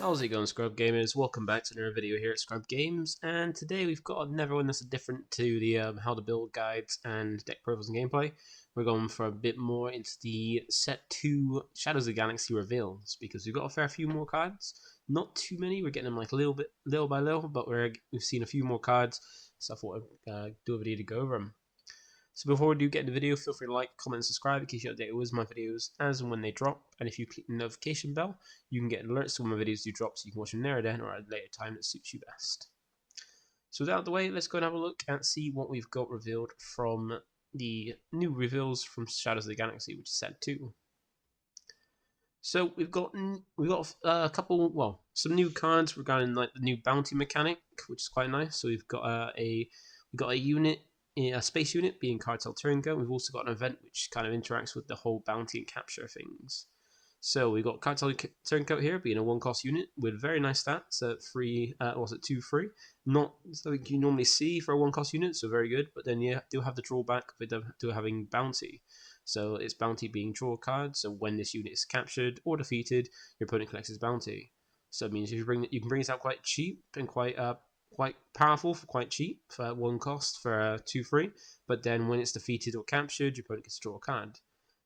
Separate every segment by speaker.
Speaker 1: How's it going, Scrub Gamers? Welcome back to another video here at Scrub Games, and today we've got another one that's different to the how to build guides and deck profiles and gameplay. We're going for a bit more into the set 2 Shadows of the Galaxy reveals, because we've got a fair few more cards. Not too many, we're getting them like little by little, but we've seen a few more cards, so I thought I'd do a video to go over them. So before we do get into the video, feel free to like, comment, and subscribe in case you're updated with my videos as and when they drop. And if you click the notification bell, you can get alerts to when my videos do drop, so you can watch them there or then or at a later time that suits you best. So with that out of the way, let's go and have a look and see what we've got revealed from the new reveals from Shadows of the Galaxy, which is set 2. So we've got a couple, well, some new cards regarding like the new bounty mechanic, which is quite nice. So we've got a unit. A space unit being Cartel Turncoat. We've also got an event which kind of interacts with the whole bounty and capture things. So we've got Cartel Turncoat here being a 1-cost unit with very nice stats at 2 free. Not something you normally see for a 1-cost unit, so very good. But then you do have the drawback with having bounty. So it's bounty being draw card. So when this unit is captured or defeated, your opponent collects his bounty. So it means you can bring it out quite cheap and quite powerful for quite cheap for 1 cost for 2 free, but then when it's defeated or captured, your opponent gets to draw a card.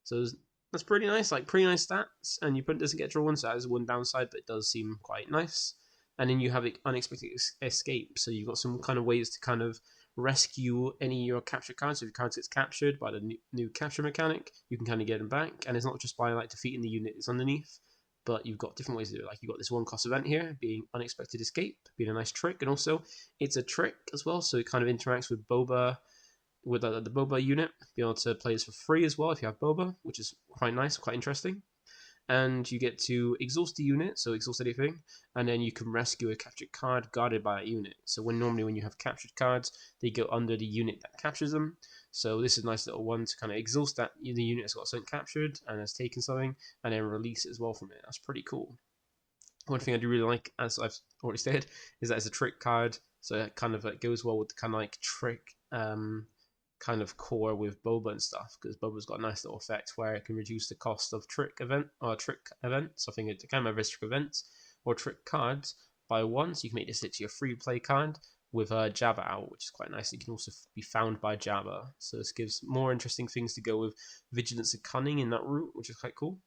Speaker 1: So that's pretty nice, like pretty nice stats, and your opponent doesn't get drawn, so that is one downside, but it does seem quite nice. And then you have unexpected escape, so you've got some kind of ways to kind of rescue any of your captured cards. So if your card gets captured by the new capture mechanic, you can kind of get them back, and it's not just by like defeating the unit that's underneath, but you've got different ways to do it. Like you've got this 1-cost event here, being Unexpected Escape, being a nice trick, and also it's a trick as well, so it kind of interacts with Boba, with the Boba unit, being able to play this for free as well if you have Boba, which is quite nice, quite interesting. And you get to exhaust the unit, so exhaust anything, and then you can rescue a captured card guarded by a unit. So normally when you have captured cards, they go under the unit that captures them. So this is a nice little one to kind of exhaust that the unit has got something captured and has taken something, and then release it as well from it. That's pretty cool. One thing I do really like, as I've already stated, is that it's a trick card, so it kind of goes well with the kind of like trick kind of core with Boba and stuff, because Boba's got a nice little effect where it can reduce the cost of trick events. So I think it can have trick events or trick cards by 1, so you can make this into your free play card with Jabba out, which is quite nice. It can also be found by Jabba, so this gives more interesting things to go with Vigilance and Cunning in that route, which is quite cool.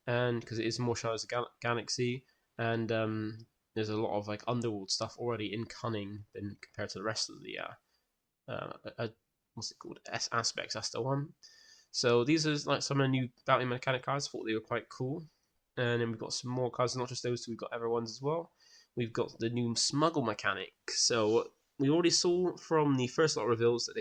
Speaker 1: And because it is more Shadows of the Galaxy, and there's a lot of like underworld stuff already in Cunning than compared to the rest of the what's it called? Aspects. That's the one. So these are like some of the new bounty mechanic cards. I thought they were quite cool. And then we've got some more cards, not just those two. We've got other ones as well. We've got the new Smuggle mechanic. So we already saw from the first lot of reveals that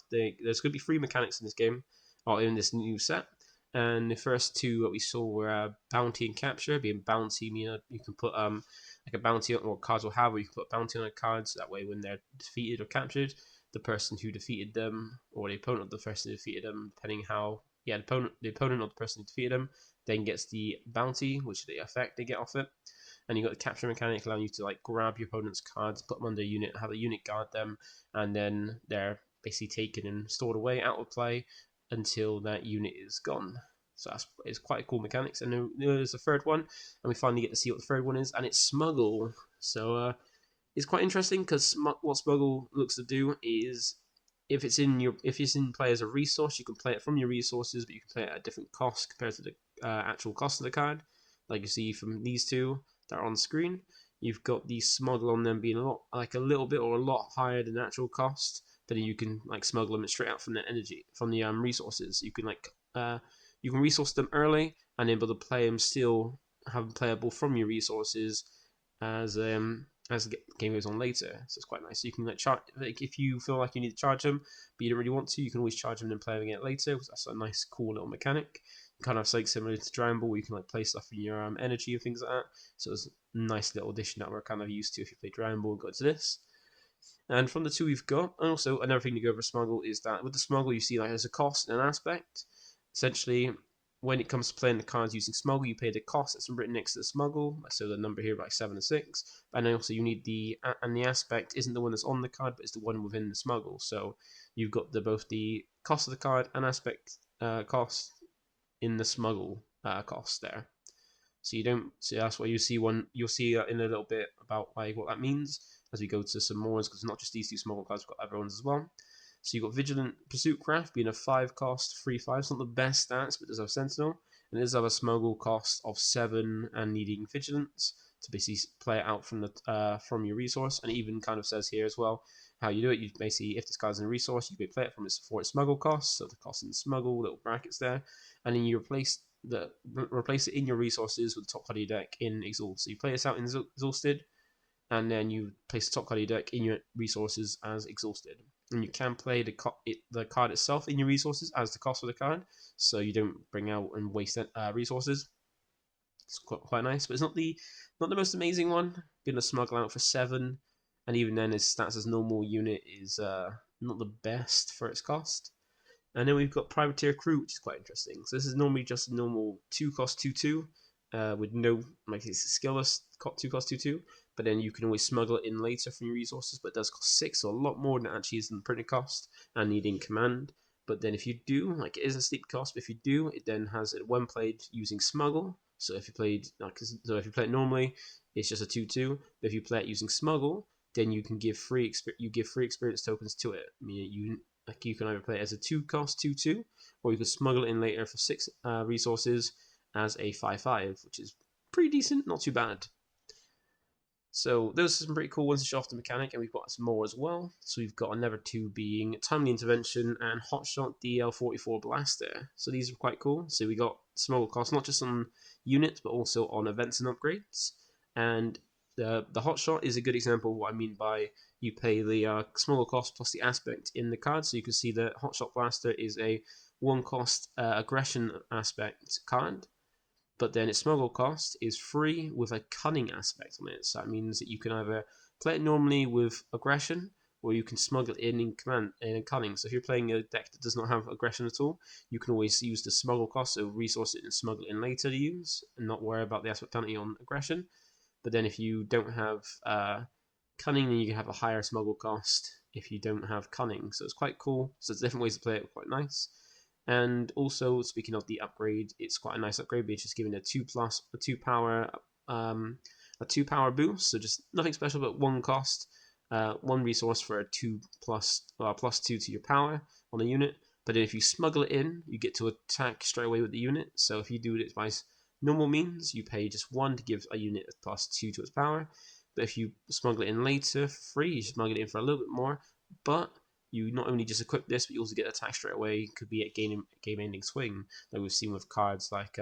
Speaker 1: there's going to be 3 mechanics in this game, or in this new set. And the first 2 that we saw were bounty and capture. Being bounty, you can put like a bounty on what cards will have, or you can put bounty on a card, so that way when they're defeated or captured, the person who defeated them, or the opponent of the person who defeated them, depending how, the opponent of the person who defeated them, then gets the bounty, which the effect they get off it. And you got the capture mechanic allowing you to like grab your opponent's cards, put them under a unit, have a unit guard them, and then they're basically taken and stored away out of play until that unit is gone. So it's quite cool mechanics. And then there's a third one, and we finally get to see what the third one is, and it's Smuggle. So it's quite interesting because what Smuggle looks to do is if it's in play as a resource, you can play it from your resources, but you can play it at a different cost compared to the actual cost of the card. Like you see from these two that are on screen, you've got the Smuggle on them being a little bit or a lot higher than the actual cost. But then you can like smuggle them straight out from the energy, from the resources. You can you can resource them early and able to play them, still have them playable from your resources as the game goes on later. So it's quite nice. So you can if you feel like you need to charge them, but you don't really want to, you can always charge them and play them again later. That's a nice, cool little mechanic. Kind of like similar to Dragon Ball, where you can like play stuff in your energy and things like that. So it's a nice little addition that we're kind of used to if you play Dragon Ball. Go to this. And from the 2 we've got, and also another thing to go over Smuggle is that with the Smuggle, you see like there's a cost and an aspect. Essentially, when it comes to playing the cards using Smuggle, you pay the cost that's written next to the Smuggle. So the number here, like 7 and 6. And then also you need the aspect isn't the one that's on the card, but it's the one within the Smuggle. So you've got both the cost of the card and aspect cost in the Smuggle cost there. So you don't. So that's why you see one. You'll see in a little bit about like what that means as we go to some more, because it's not just these two smuggle cards. We've got other ones as well. So you've got Vigilant Pursuit Craft being a 5-cost, 3/5. It's not the best stats, but it does have Sentinel. And it does have a smuggle cost of 7 and needing Vigilance to basically play it out from your resource. And it even kind of says here as well how you do it. You basically, if this card's in a resource, you can play it from its for its smuggle cost. So the cost in smuggle, little brackets there, and then you replace it in your resources with the top card of your deck in Exhaust. So you play this out in Exhausted, and then you place the top card of your deck in your resources as Exhausted. And you can play the card itself in your resources as the cost of the card, so you don't bring out and waste resources. It's quite nice, but it's not the most amazing one. Gonna smuggle out for 7, and even then, his stats as normal unit is not the best for its cost. And then we've got Privateer Crew, which is quite interesting. So this is normally just a normal 2-cost 2/2 with no, like it's a skillless 2-cost 2/2. But then you can always smuggle it in later from your resources, but it does cost 6, so a lot more than it actually is in the printed cost and needing command. But then if you do, like it is a steep cost, but if you do, it then has it when played using Smuggle. So if you play it normally, it's just a 2/2. But if you play it using Smuggle, then you can give free experience tokens to it. I mean, you can either play it as a 2-cost 2/2, or you can smuggle it in later for 6 resources as a 5/5, which is pretty decent, not too bad. So those are some pretty cool ones to show off the mechanic, and we've got some more as well. So we've got another 2 being Timely Intervention and Hotshot DL44 Blaster. So these are quite cool. So we got smuggle costs not just on units, but also on events and upgrades. And the Hotshot is a good example of what I mean by you pay the smuggle cost plus the aspect in the card. So you can see that Hotshot Blaster is a 1-cost aggression aspect card, but then its smuggle cost is free with a cunning aspect on it. So that means that you can either play it normally with aggression, or you can smuggle it in cunning. So if you're playing a deck that does not have aggression at all, you can always use the smuggle cost, so resource it and smuggle it in later to use, and not worry about the aspect penalty on aggression. But then if you don't have cunning, then you can have a higher smuggle cost if you don't have cunning. So it's quite cool. So there's different ways to play it, quite nice. And also, speaking of the upgrade, it's quite a nice upgrade. It's just giving a 2 power boost. So just nothing special, but 1 cost, 1 resource for a 2+2 to your power on a unit. But if you smuggle it in, you get to attack straight away with the unit. So if you do it by normal means, you pay just 1 to give a unit a +2 to its power. But if you smuggle it in later for free, you smuggle it in for a little bit more. But you not only just equip this, but you also get attack straight away. Could be at game-ending swing, like we've seen with cards like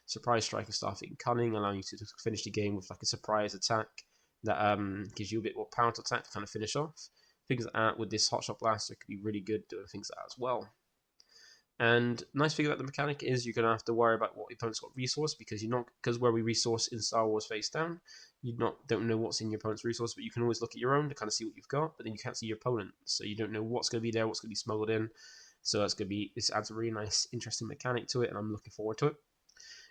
Speaker 1: Surprise Strike and stuff in Cunning, allowing you to finish the game with like a surprise attack that gives you a bit more power to attack to kind of finish off. Things like that with this Hotshot Blaster could be really good doing things like that as well. And nice thing about the mechanic is you're gonna have to worry about what your opponent's got resource, because where we resource in Star Wars face down, you don't know what's in your opponent's resource, but you can always look at your own to kind of see what you've got, but then you can't see your opponent, so you don't know what's gonna be there, what's gonna be smuggled in. So this adds a really nice, interesting mechanic to it, and I'm looking forward to it.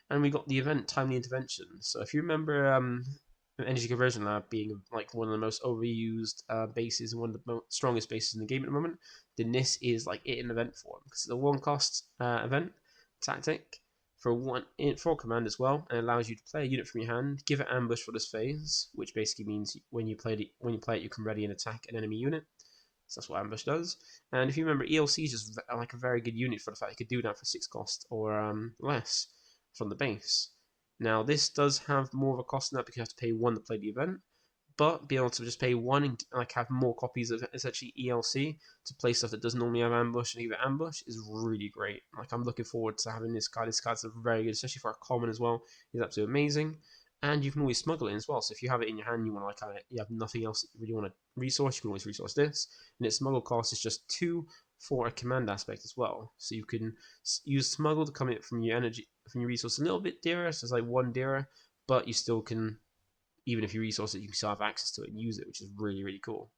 Speaker 1: And we got the event Timely Intervention. So if you remember Energy Conversion Lab being like one of the most overused bases and one of the strongest bases in the game at the moment, then this is like it in event form, because it's a 1-cost event tactic for command as well, and allows you to play a unit from your hand, give it ambush for this phase, which basically means when you play it, you can ready and attack an enemy unit. So that's what ambush does. And if you remember, ELC is just like a very good unit for the fact you could do that for 6 cost or less from the base. Now, this does have more of a cost than that because you have to pay 1 to play the event, but being able to just pay 1 and like have more copies of essentially ELC to play stuff that doesn't normally have ambush and even ambush is really great. Like, I'm looking forward to having this card. This card's very good, especially for a common as well. It's absolutely amazing. And you can always smuggle it in as well. So if you have it in your hand, you want to you have nothing else that you really want to resource, you can always resource this. And its smuggle cost is just 2 for a command aspect as well. So you can use smuggle to come in from your resource a little bit dearer, so it's like 1 dearer, but you still can, even if you resource it, you can still have access to it and use it, which is really, really cool.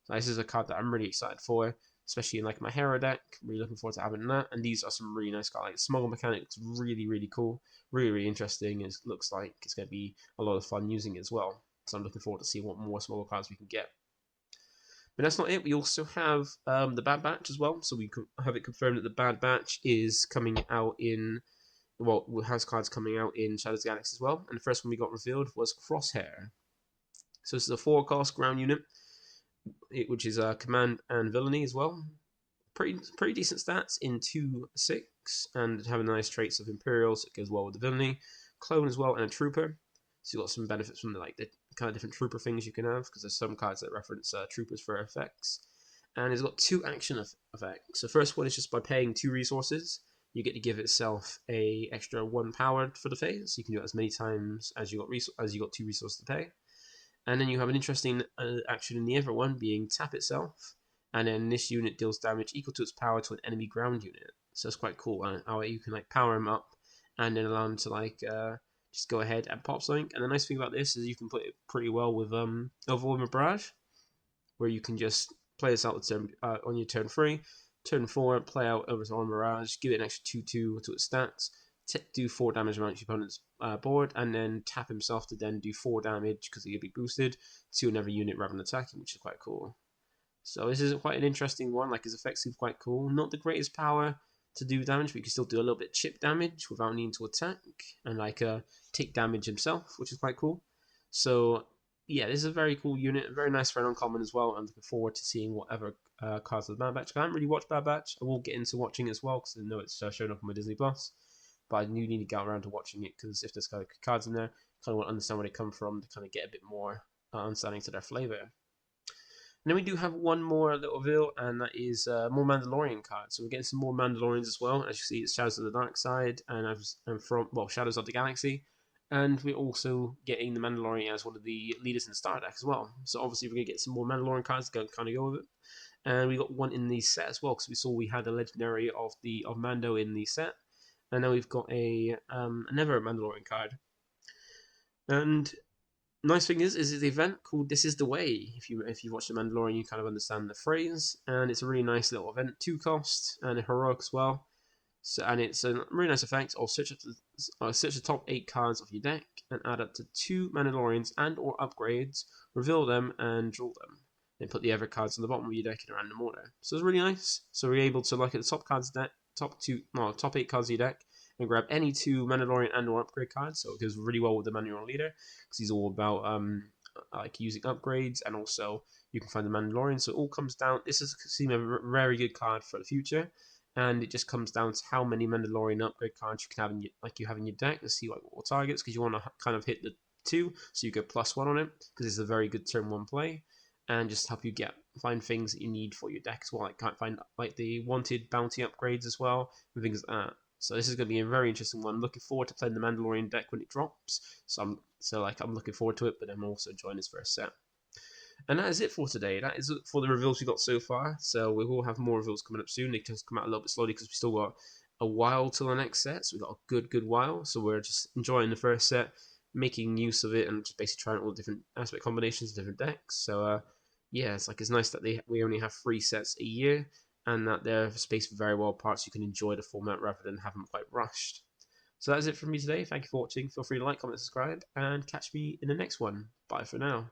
Speaker 1: So this is a card that I'm really excited for, especially in like my hero deck. Really looking forward to having that. And these are some really nice cards. Like the smuggle mechanic looks really, really cool, really, really interesting. It looks like it's going to be a lot of fun using it as well. So I'm looking forward to see what more smuggle cards we can get. But that's not it. We also have the Bad Batch as well. So we have it confirmed that the Bad Batch is coming out in well, has cards coming out in Shadows Galaxy as well. And the first one we got revealed was Crosshair. So this is a 4-cost ground unit, which is command and villainy as well. Pretty decent stats in 2/6, and having nice traits of Imperials. It goes well with the villainy, clone as well, and a trooper. So you've got some benefits from the kind of different trooper things you can have, because there's some cards that reference troopers for effects. And it's got 2 action effects. The first one is just by paying 2 resources, you get to give itself a extra 1 power for the phase. So you can do it as many times as you got 2 resources to pay. And then you have an interesting action in the other one, being tap itself, and then this unit deals damage equal to its power to an enemy ground unit. So it's quite cool. How you can power him up, and then allow him to just go ahead and pop something. And the nice thing about this is you can play it pretty well with Overwhelming Barrage, where you can just play this out on your turn 3, turn 4, play out Overwhelming Barrage, give it an extra 2/2 to its stats, do 4 damage around your opponent's board, and then tap himself to then do 4 damage because he'll be boosted to another unit rather than attacking, which is quite cool. So this is quite an interesting one. His effects seem quite cool. Not the greatest power to do damage, but you can still do a little bit of chip damage without needing to attack, and take damage himself, which is quite cool. So yeah, this is a very cool unit, a very nice friend uncommon as well. I'm looking forward to seeing whatever cards of the Bad Batch. I haven't really watched Bad Batch. I will get into watching it as well because I know it's showing up on my Disney Plus. But I do need to get around to watching it because if there's cards in there, I kind of want to understand where they come from to kind of get a bit more understanding to their flavor. And then we do have one more little reveal, and that is more Mandalorian cards. So we're getting some more Mandalorians as well. As you see, it's Shadows of the Dark Side and from Shadows of the Galaxy. And we're also getting the Mandalorian as one of the leaders in the Star Deck as well. So obviously we're going to get some more Mandalorian cards to kind of go with it. And we got one in the set as well, because we saw we had a legendary of Mando in the set. And now we've got another Mandalorian card. And nice thing is the event called "This Is the Way." If you watch the Mandalorian, you kind of understand the phrase, and it's a really nice little event. 2 cost and a heroic as well. So and it's a really nice effect. I'll search the top 8 cards of your deck and add up to 2 Mandalorians and/or upgrades, reveal them and draw them. Then put the other cards on the bottom of your deck in a random order. So it's really nice. So we're able to look at the top 8 cards of your deck and grab any 2 Mandalorian and/or upgrade cards. So it goes really well with the Mandalorian leader because he's all about using upgrades, and also you can find the Mandalorian. So it all comes down. This seems a very good card for the future, and it just comes down to how many Mandalorian upgrade cards you can have in your deck. Let's see what targets, because you want to kind of hit the 2, so you go +1 on it because it's a very good turn 1 play, and just help you find things that you need for your deck as well. Can't find the wanted bounty upgrades as well and things like that. So this is going to be a very interesting one. Looking forward to playing the Mandalorian deck when it drops. I'm looking forward to it, but I'm also enjoying this first set. And that is it for today. That is it for the reveals we got so far. So we will have more reveals coming up soon. They just come out a little bit slowly because we still got a while till the next set. So we've got a good while. So we're just enjoying the first set, making use of it, and just basically trying all the different aspect combinations, different decks. So yeah, it's nice that we only have 3 sets a year, and that they're spaced very well apart, so you can enjoy the format rather than have them quite rushed. So that's it from me today. Thank you for watching. Feel free to like, comment, subscribe, and catch me in the next one. Bye for now.